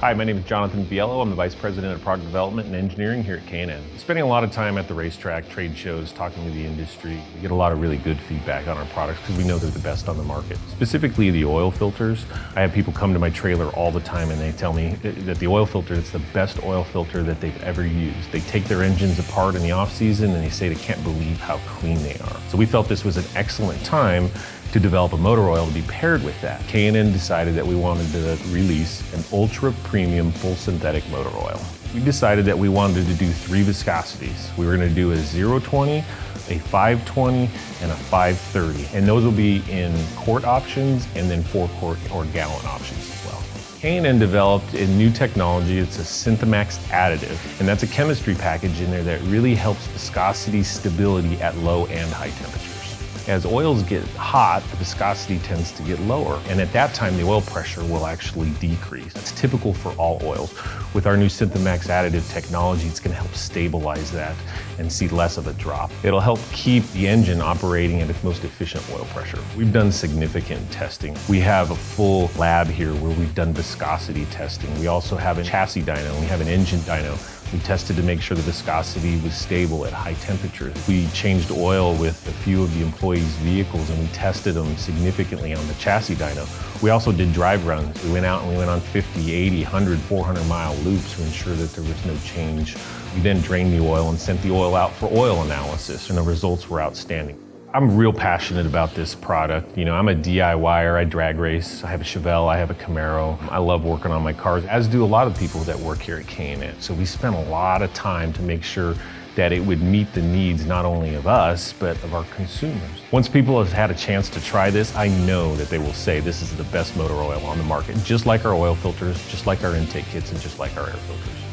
Hi, my name is Jonathan Fiello. I'm the Vice President of Product Development and Engineering here at K&N. Spending a lot of time at the racetrack, trade shows, talking to the industry. We get a lot of really good feedback on our products because we know they're the best on the market. Specifically the oil filters. I have people come to my trailer all the time and they tell me that the oil filter is the best oil filter that they've ever used. They take their engines apart in the off season and they say they can't believe how clean they are. So we felt this was an excellent time to develop a motor oil to be paired with that. K&N decided that we wanted to release an ultra premium full synthetic motor oil. We decided that we wanted to do 3 viscosities. We were going to do a 020, a 520, and a 530. And those will be in quart options and then 4-quart or gallon options as well. K&N developed a new technology. It's a Synthemax additive, and that's a chemistry package in there that really helps viscosity stability at low and high temperatures. As oils get hot, the viscosity tends to get lower, and at that time the oil pressure will actually decrease. That's typical for all oils. With our new Synthemax additive technology, it's going to help stabilize that and see less of a drop. It'll help keep the engine operating at its most efficient oil pressure. We've done significant testing. We have a full lab here where we've done viscosity testing. We also have a chassis dyno, we have an engine dyno. We tested to make sure the viscosity was stable at high temperatures. We changed oil with a few of the employees' vehicles and we tested them significantly on the chassis dyno. We also did drive runs. We went out and we went on 50, 80, 100, 400 mile loops to ensure that there was no change. We then drained the oil and sent the oil out for oil analysis, and the results were outstanding. I'm real passionate about this product. You know, I'm a DIYer, I drag race, I have a Chevelle, I have a Camaro. I love working on my cars, as do a lot of people that work here at K&N. So we spent a lot of time to make sure that it would meet the needs not only of us, but of our consumers. Once people have had a chance to try this, I know that they will say this is the best motor oil on the market, just like our oil filters, just like our intake kits, and just like our air filters.